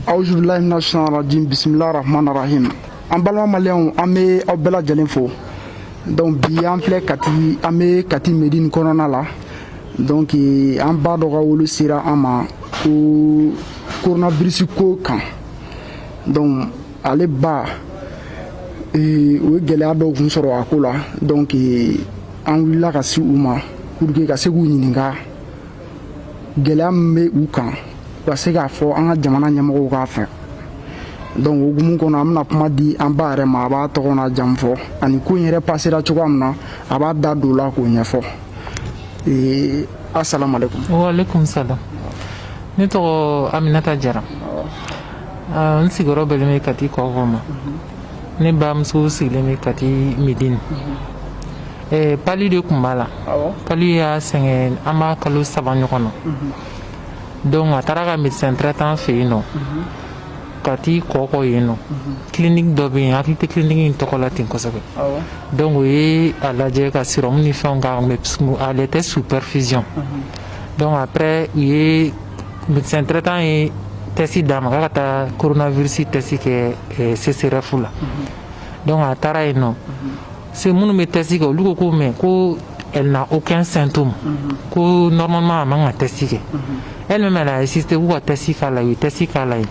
Auzubillahi minash shaitanir rajim. Bismillahir rahmanir rahim. An balima maliyɛnw an bɛ aw bɛɛ lajɛlen fo. Donc bi an filɛ Kati, an bɛ Kati Medine kɔnɔna la. Donc an b'a dɔ ka wolo sera an ma ko coronavirus ko kan. Donc ale ba o ye gɛlɛya dɔw kun sɔrɔ a ko la. Donc an wulila ka se u ma pour que ka se k'u ɲininka gɛlɛya min bɛ u kan ka se k'a fɔ an ka jamana ɲɛmɔgɔw k'a fɛ. Donc o hukumu kɔnɔ an bɛna kuma di an ba yɛrɛ ma, a b'a tɔgɔ n'a jamu fɔ ani ko in yɛrɛ passera cogoya min na a b'a da don o la k'o ɲɛfɔ. Assalamu alaikum. Wa alaikum salam. Ne tɔgɔ Aminata Jara. N sigiyɔrɔ bɛnnen bɛ Kati kɔkɔ ma. Ne bamuso sigilen bɛ Kati Medine. Pali de tun b'a la. Pali y'a sɛgɛn an b'a kalo 3 ɲɔgɔn na. Donc a taara ka médecin traitant fɛ yen nɔ. Kati kɔkɔ yen nɔ. Clinique dɔ bɛ yen, hakili tɛ clinique in tɔgɔ la ten kosɛbɛ. Donc o ye a lajɛ ka sérum ni fɛnw k'a kan, mais elle était sous perfusion. Donc après u ye médecin traitant ye test d'a ma k'a ka taa coronavirus test kɛ CCRF la. Donc a taara yen nɔ. C'est minnu bɛ test kɛ olu ko ko mais ko elle n'a aucun symptôme. Ko normalement a man ka test kɛ. Elle-même elle a insisté k'u ka test k'a la, u ye test k'a la yen.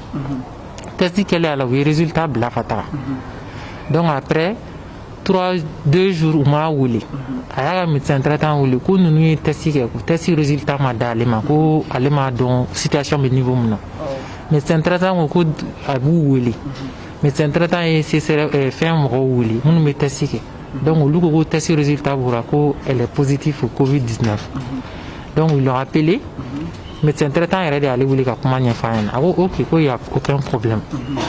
Test kɛlen a la u ye résultat bila ka taga. Donc après 2 jours u m'a wele. A y'a ka médecin traitant wele ko ninnu ye test kɛ, ko test résultat ma d'ale ma, ko ale m'a dɔn situation bɛ niveau min na. Médecin traitant ko ko a b'u wele. Médecin traitant ye fɛn mɔgɔw wele minnu bɛ test kɛ. Donc olu ko ko test résultat bɔra ko elle est positive au Covid-19. Donc ils l'ont appelé. Médecin traitant yɛrɛ de y'ale wele ka kuma ɲɛfɔ a ɲɛna. A ko ok ko y a aucun problème.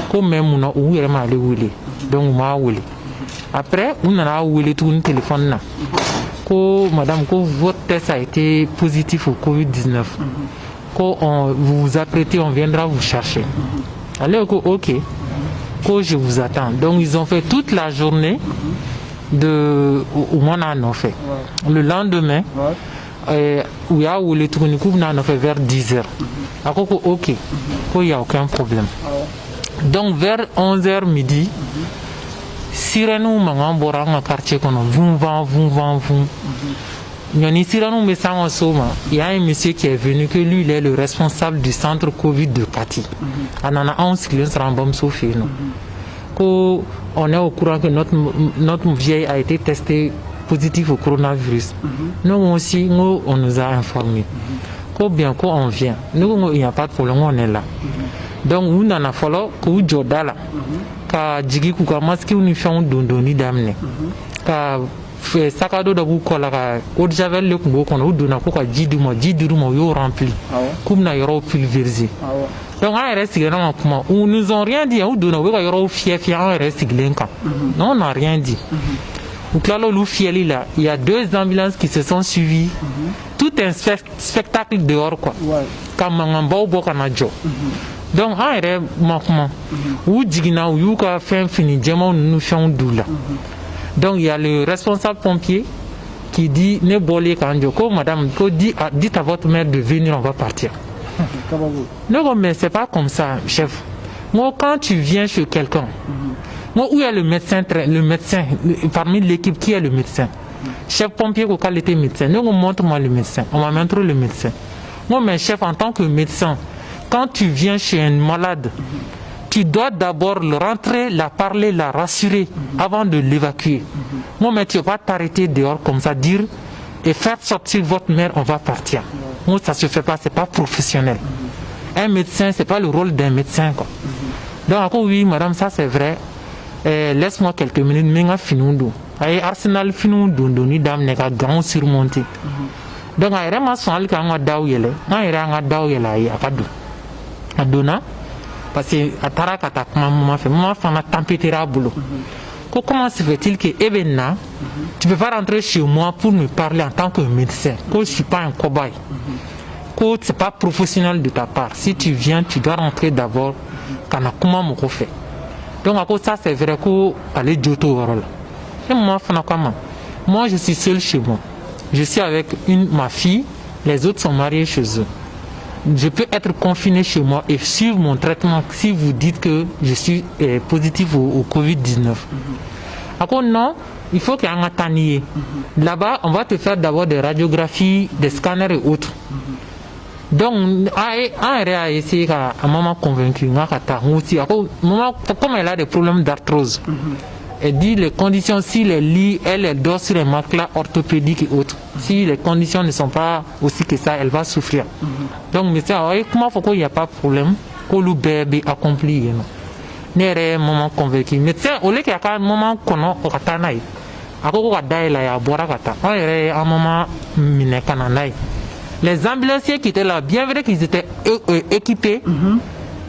Ko mais mun na u yɛrɛ m'ale wele. Donc u m'a wele. Après u nana wele tuguni téléphone na. Ko madame ko votre test a été positif au Covid-19. Ko vous vous apprêtez, on viendra vous chercher. Alors ko ok. Ko je vous attends. Donc ils ont fait toute la journée au moins on a fait. Le lendemain où il y a où les tournées on a fait vers 10h. Alors ok, il n'y a aucun problème. Donc vers 11h midi, sirène ou mangan bora dans quartier qu'on a vum. Il y a un monsieur qui est venu, que lui il est le responsable du centre Covid de Kati. On a 11 clients sur un bon sophie. On est au courant que notre vieille a été testée positive au coronavirus. Nous aussi, on nous a informés. Bien qu'on vient. Nous, il n'y a pas de problème, on est là. Donc, nous n'en a fallu que nous jodala. Ka jigi kuka maski unifiant dondoni damne. Ka sakado da ku kola ka eau de javel le kungo kono dona ko ka jiduma yo rempli. Comme na yoro pulvérisé. Donc on reste sigilé kuma. Ils nous ont rien dit. On donne au yoro fier on reste sigilé kan. Non, on n'a rien dit. Donc là, il y a 2 ambulances qui se sont suivies. Tout un spectacle dehors quoi. Comme un beau canadjo. Donc on est manquement. Ou digna ou yuka fait fini diamant nous faisons doula. Donc il y a le responsable pompier qui dit ne bolé kanjo ko madame ko dites à votre mère de venir, on va partir. Non mais c'est pas comme ça chef. Moi quand tu viens chez quelqu'un, moi où est le médecin parmi l'équipe qui est le médecin? Chef pompier ou qualité médecin. Nous montre-moi le médecin. On m'a montré le médecin. Moi mais chef en tant que médecin, quand tu viens chez un malade, tu dois d'abord le rentrer, la parler, la rassurer avant de l'évacuer. Moi mais tu ne vas pas t'arrêter dehors comme ça, dire et faire sortir votre mère, on va partir. Moi ça se fait pas, c'est pas professionnel. Un médecin, c'est pas le rôle d'un médecin quoi. Donc oui madame, ça c'est vrai. Laisse-moi quelques minutes, mais on finit. Arsenal finit ni dame n'est qu'à grand surmonter. Donc il y a vraiment son al quand on daou yele, on y a un daou yele à Kadou. À Dona, parce que à Tarakata, maman fait un température à boulot. Comment se fait-il que Ebenna, tu peux pas rentrer chez moi pour me parler en tant que médecin, que je suis pas un cobaye, que c'est pas professionnel de ta part. Si tu viens, tu dois rentrer d'abord. Quand comment me refait. Donc à cause ça c'est vrai que aller joto rôle. Et moi je suis seul chez moi. Je suis avec ma fille, les autres sont mariés chez eux. je peux être confiné chez moi et suivre mon traitement si vous dites que je suis positif au Covid-19. Alors non, il faut qu'il y ait un tanier. Là-bas, on va te faire d'abord des radiographies, des scanners et autres. Donc, on a essayé à un moment convaincu, comme elle a des problèmes d'arthrose. Elle dit les conditions, si les lits, elle dort sur les matelas orthopédiques et autres. Si les conditions ne sont pas aussi que ça, elle va souffrir. Donc, monsieur, comment faut qu'il n'y a pas de problème, que le bébé accompli. N'est un moment convaincu. Médecin, au lieu qu'il y a un moment qu'on a au Katanaï, à quoi d'ailleurs il y a Borakata, on est un moment minékananaï. Les ambulanciers qui étaient là, bien vrai qu'ils étaient équipés,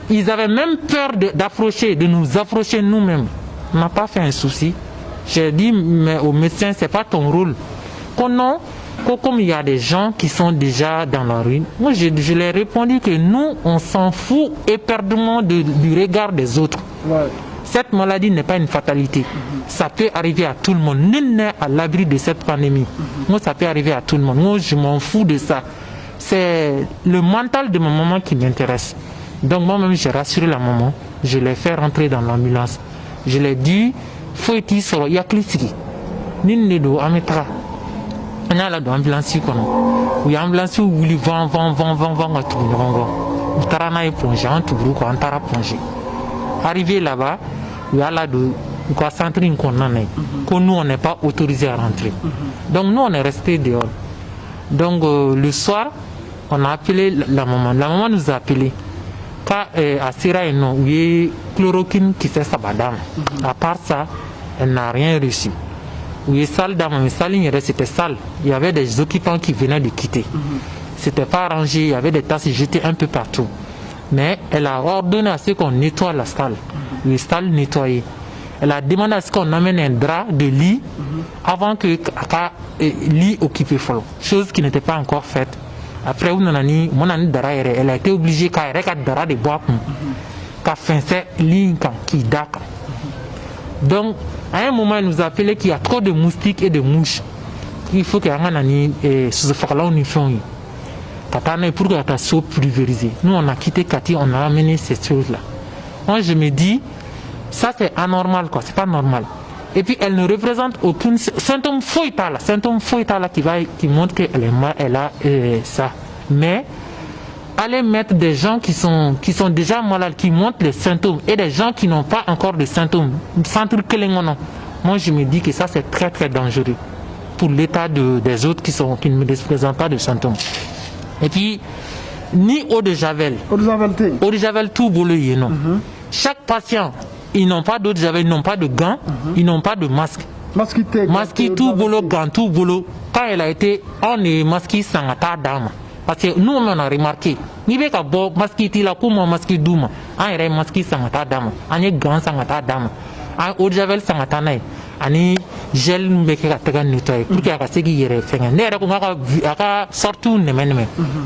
ils avaient même peur de nous approcher nous-mêmes. On n'a pas fait un souci. J'ai dit mais au médecin, c'est pas ton rôle. Non, comme il y a des gens qui sont déjà dans la ruine, moi je leur ai répondu que nous, on s'en fout éperdument du regard des autres. Ouais. Cette maladie n'est pas une fatalité. Ça peut arriver à tout le monde. Nul n'est à l'abri de cette pandémie. Moi, ça peut arriver à tout le monde. Moi, je m'en fous de ça. C'est le mental de ma maman qui m'intéresse. Donc moi-même, j'ai rassuré la maman. Je l'ai fait rentrer dans l'ambulance. Je l'ai dit, faut-il solo, il y a cliqué. Nul do ametra. On a là dans l'ambulance il y a l'ambulance où il vend à tout le monde. On t'a plongé, on t'a plongé. Arrivé là-bas, il y a là de quoi centrer une condamnée. Que nous, on n'est pas autorisé à rentrer. Donc nous, on est resté dehors. Donc le soir, on a appelé la maman. La maman nous a appelé. Quand à Sira et non, il y a chloroquine qui s'est sabadame. À part ça, elle n'a rien reçu. Il y a salle d'âme, mais salle c'était sale. Il y avait des occupants qui venaient de quitter. C'était pas arrangé, il y avait des tasses jetées un peu partout. Mais elle a ordonné à ce qu'on nettoie la salle. Les salles nettoyées. Elle a demandé à ce qu'on amène un drap de lit avant que lit occupé follow. Chose qui n'était pas encore faite. Après, elle a été obligée qu'à drap de bois qu'à faire lit qui daka. Donc, à un moment, elle nous a appelé qu'il y a trop de moustiques et de mouches. Il faut qu'il y ait un pour que la soit pulvérisée. Nous, on a quitté Cathy, on a amené ces choses-là. Moi, je me dis, ça c'est anormal, quoi. C'est pas normal. Et puis, elle ne représente aucun symptôme foïtal qui montre qu'elle a ça. Mais, allez mettre des gens qui sont déjà malades, qui montrent les symptômes, et des gens qui n'ont pas encore de symptômes, moi, je me dis que ça c'est très très dangereux pour l'état des autres qui ne me présentent pas de symptômes. Et puis, ni eau de javel. Eau de javel tout boulé, non. Chaque patient, ils n'ont pas d'eau de javel, ils n'ont pas de gants, ils n'ont pas de masque. Masque tout boulot, gants tout boulot. Quand elle a été, on est masqué sans attaque d'âme. Parce que nous, on a remarqué, ni bien qu'à bon masque la comme masque douma, on est masqué sans attaque d'âme, on est gants sans attaque d'âme, on eau de javel sans attaque. Ani gel mbeke ka taga nettoyer pour qu'il y ait ce qui est fait. Surtout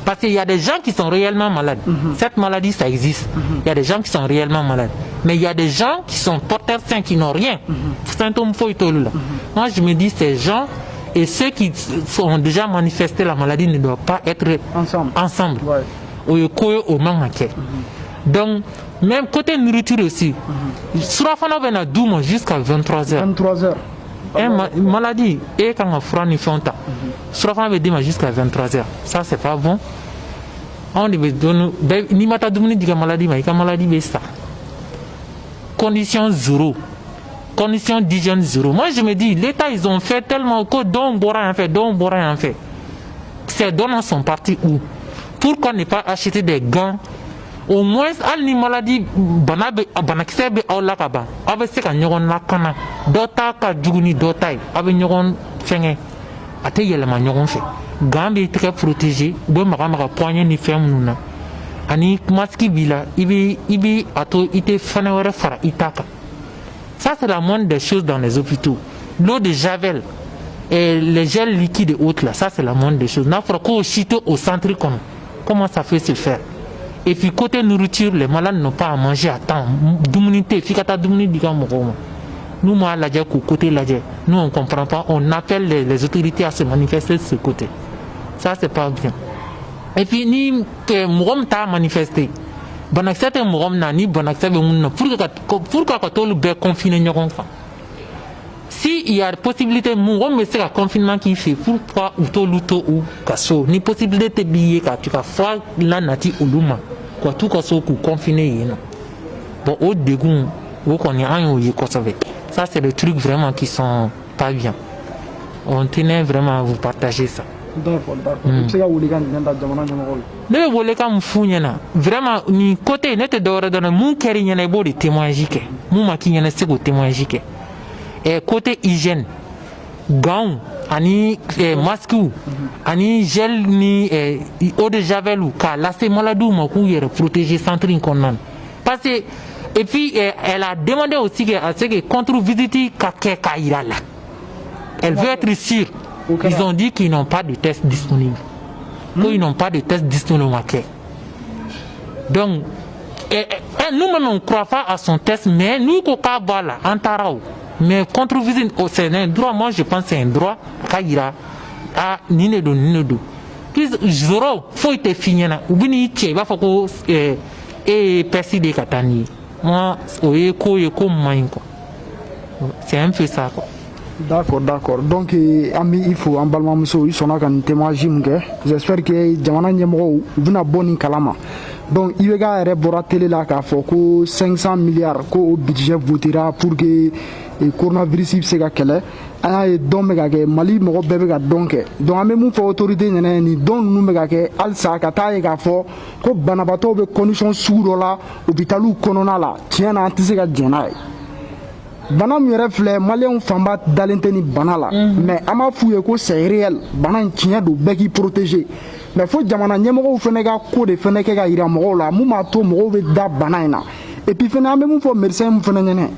parce qu'il y a des gens qui sont réellement malades. Cette maladie ça existe. Il y a des gens qui sont réellement malades. Mais il y a des gens qui sont porteurs sains qui n'ont rien. Symptômes là. Moi je me dis ces gens et ceux qui ont déjà manifesté la maladie ne doivent pas être ensemble. Au manqué. Donc même côté nourriture aussi. Surafana vena douma jusqu'à 23h. 23h. Maladie et quand on fera une fonta. Surafana veut dire jusqu'à 23h. Ça c'est pas bon. On devait donner ni mata doumni diga maladie mais quand maladie est ça. Condition zéro. Condition d'hygiène zéro. Moi je me dis l'État ils ont fait tellement que don boran en fait. Ces dons sont partis où? Pourquoi ne pas acheter des gants? Au moins, al maladie banakise be aw la ka ban aw bɛ se ka ɲɔgɔn lakana dɔ ta ka jugu ni dɔ ta ye aw bɛ ɲɔgɔn fɛngɛ a tɛ yɛlɛma ɲɔgɔn fɛ gan b'i tɛgɛ protéger u bɛ maga poignée ni fɛn minnu na ani masque b'i la i bɛ a to i tɛ fɛnɛ wɛrɛ fara i ta kan. Ça c'est la moindre des choses dans les hôpitaux. L'eau de javel et les gels liquides et autres là, ça c'est la moindre des choses. N'a pas qu'au chito au centre comment ça fait se faire? Et puis côté nourriture, les malades n'ont pas à manger à temps. Nous, nous on ne comprend pas. On appelle les autorités à se manifester de ce côté. Ça, c'est pas bien. et puis ni mɔgɔ min t'a manifester banakisɛ tɛ mɔgɔ min na ni banakisɛ bɛ mun na pour que ka t'olu bɛɛ confiner ɲɔgɔn kan. Si il y a possibilité mɔgɔ min bɛ se ka confinement k'i fɛ pourquoi u t'olu to u ka so ni possibilité b'i ye ka tu ka fura la nati olu ma ka t'u ka so k'u confiner yen nɔ. Bon o degun o kɔni an y'o ye kosɛbɛ. Ça c'est des trucs vraiment qui sont pas bien. On tenait vraiment à vous partager ça. D'accord. I bɛ se ka welekan jumɛn da jamana ɲɛmɔgɔw la? Ne bɛ welekan min f'u ɲɛna vraiment nin côté ne tɛ dɔwɛrɛ dɔn dɛ mun kɛr'i ɲɛna i b'o de témoignage kɛ mun ma k'i ɲɛna i tɛ se k'o témoignage kɛ. Côté hygiène gants ani masques ani gel ni eau de javel k'a lase maladiw ma k'u yɛrɛ protéger centre in kɔnɔna na parce que et puis elle a demandé aussi que à ce que contre-visite ka kɛ k'a yira la. Elle veut être sûre. Ils ont dit qu'ils n'ont pas de test disponible. Ils n'ont pas de test disponible. Donc, nous-mêmes, on ne croit pas à son test, mais nous, voilà, en tarao. Mais contre-visite, c'est un droit. Moi, je pense que c'est un droit. Kaira, Ninedo. Puis, Zoro, faut être fini. Ou bien, il va falloir que perside katani. Moi, c'est un peu ça, quoi. D'accord. Donc ami il faut en balimamuso i sɔnna ka nin témoignage min kɛ j'espère que jamana ɲɛmɔgɔw u bɛna bɔ nin kalama. Donc IBK yɛrɛ bɔra télé la k'a fɔ ko 500 milliards ko o budget votera pour que coronavirus bɛ se ka kɛlɛ. An y'a ye dɔn bɛ ka kɛ Mali mɔgɔ bɛɛ bɛ ka dɔn kɛ. Donc an bɛ mun fɔ autorité ɲɛna nin dɔn ninnu bɛ ka kɛ halisa ka taa ye k'a fɔ ko banabaatɔw bɛ condition sugu dɔ la hôpitaliw kɔnɔna la tiɲɛ na an tɛ se ka jɛn n'a ye. Bana min yɛrɛ filɛ maliyɛnw fanba dalen tɛ ni bana la mais an b'a f'u ye ko c'est réel bana in tiɲɛ don bɛɛ k'i protéger mais fo jamana ɲɛmɔgɔw fɛnɛ ka ko de fɛnɛ kɛ ka yira mɔgɔw la mun b'a to mɔgɔw bɛ da bana in na et puis fɛnɛ an bɛ mun fɔ médecin mun fɛnɛ ɲɛna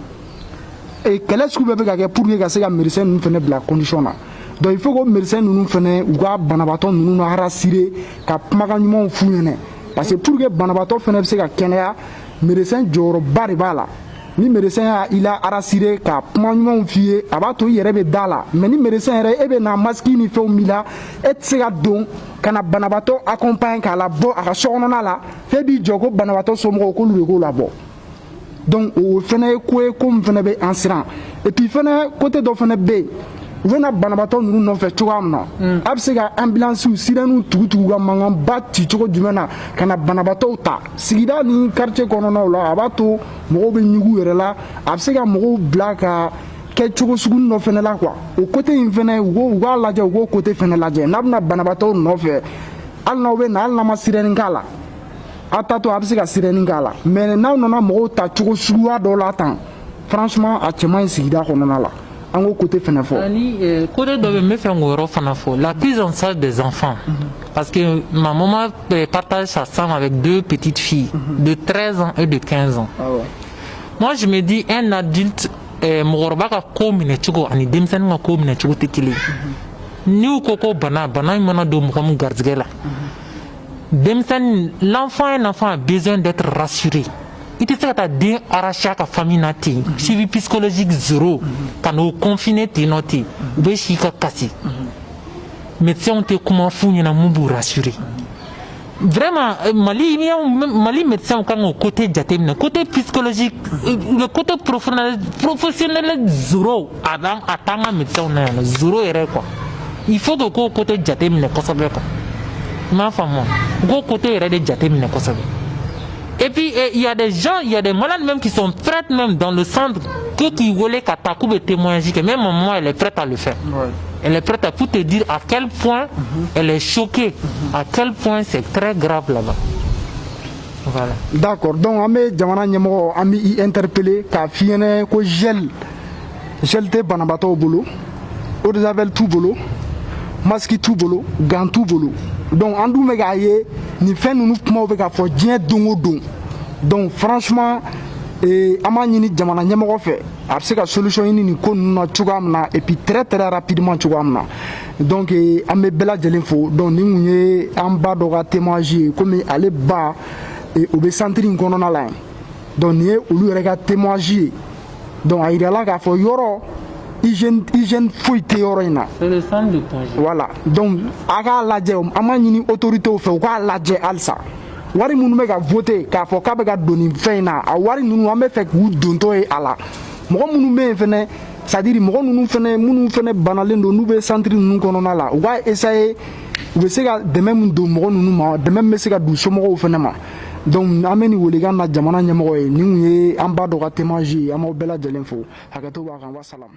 kɛlɛ sugu bɛɛ bɛ ka kɛ pour que ka se ka médecin ninnu fɛnɛ bila condition na donc il faut que médecin ninnu fɛnɛ u ka banabaatɔ ninnu na rassurer ka kumakan ɲumanw f'u ɲɛna parce que pour que banabaatɔ fɛnɛ bɛ se ka kɛnɛya médecin jɔyɔrɔba de b'a la. Ni médecin y'a rassuré ka kuma ɲumanw f'i ye a b'a to i yɛrɛ bɛ da la mais ni médecin yɛrɛ e bɛ na masque ni fɛnw min la e tɛ se ka don ka na banabaatɔ accompagne k'a labɔ a ka sokɔnɔna la f'e b'i jɔ ko banabaatɔ somɔgɔw k'olu de k'o labɔ donc o fɛnɛ ye ko ye ko min fɛnɛ bɛ an siran et puis fɛnɛ côté dɔ fɛnɛ bɛ yen u bɛ na banabaatɔ ninnu nɔfɛ cogoya min na a bɛ se ka ambulances sirènes tugu ka mankanba ci cogo jumɛn na ka na banabaatɔw ta sigida ni quartier kɔnɔnaw la a b'a to mɔgɔw bɛ ɲugu yɛrɛ la a bɛ se ka mɔgɔw bila ka kɛ cogo sugu dɔ fɛnɛ la quoi o côté in fɛnɛ u k'a lajɛ u k'o côté fɛnɛ lajɛ n'a bɛna banabaatɔw nɔfɛ hali n'aw bɛ na hali n'a ma sirène k'a la a ta to a bɛ se ka sirène k'a la mais n'aw nana mɔgɔw ta cogo suguya dɔ la tan franchement a cɛ man ɲi sigida kɔnɔna la. Côté la prise en charge des enfants parce que ma maman partage sa chambre avec deux petites filles de 13 ans et de 15 ans. Moi je me dis un adulte mɔgɔkɔrɔba ka ko minɛ cogo ani denmisɛnnin ka ko minɛ cogo tɛ kelen ni u ko ko bana in mana don mɔgɔ min garijɛgɛ la denmisɛnnin l'enfant a besoin d'être rassuré. Il te sait que tu as arraché à ta famille, suivi psychologique zéro, quand on confiné, tu es noté, ou bien tu es cassé. Médecin, on te comment fou, il y a un rassuré. Vraiment, Mali médecin, quand on côté diatémine, côté psychologique, le côté professionnel zéro, attends un médecin, zéro erreur quoi. Il faut que le côté diatémine, quoi. Ma femme, le côté erreur de diatémine, quoi. Et puis il y a des gens, il y a des malades même qui sont prêts même dans le centre qui voulaient qu'à ta coupe de témoignage, que même maman elle est prête à le faire. Ouais. Elle est prête à pour te dire à quel point elle est choquée, à quel point c'est très grave là-bas. Voilà. D'accord. Donc on met jamana ɲɛmɔgɔ an b'i interpeller k'a f'i ɲɛna ko gel tɛ banabaatɔw bolo, eau de javel t'u bolo, masque t'u bolo, gants t'u bolo. Donc an dun bɛ k'a ye nin fɛn ninnu kumaw bɛ ka fɔ diɲɛ don o don donc franchement an b'a ɲini jamana ɲɛmɔgɔ fɛ a bɛ se ka solution ɲini nin ko ninnu na cogoya min na et puis très rapidement cogoya min na donc an bɛ bɛɛ lajɛlen fo donc nin kun ye an ba dɔ ka témoignage ye komi ale ba o bɛ centre in kɔnɔna la yen donc nin ye olu yɛrɛ ka témoignage ye donc a yirala k'a fɔ yɔrɔ hygiène foyi tɛ yɔrɔ in na. C'est le centre de congé. Voilà donc a k'a lajɛ an b'a ɲini autorités fɛ u k'a lajɛ halisa wari minnu bɛ ka voter k'a fɔ k'a bɛ ka don nin fɛn in na a wari ninnu an bɛ fɛ k'u dontɔ ye a la mɔgɔ minnu bɛ yen fɛnɛ c'est à dire mɔgɔ minnu fɛnɛ banalen don n'u bɛ centre ninnu kɔnɔna la u b'a essayer u bɛ se ka dɛmɛ min don mɔgɔ ninnu ma dɛmɛ min bɛ se ka don somɔgɔw fɛnɛ ma donc an bɛ nin welekan na jamana ɲɛmɔgɔ ye nin kun ye an ba dɔ ka témoignage ye an b'aw bɛɛ lajɛlen fo hakɛto b'a kan wa salam.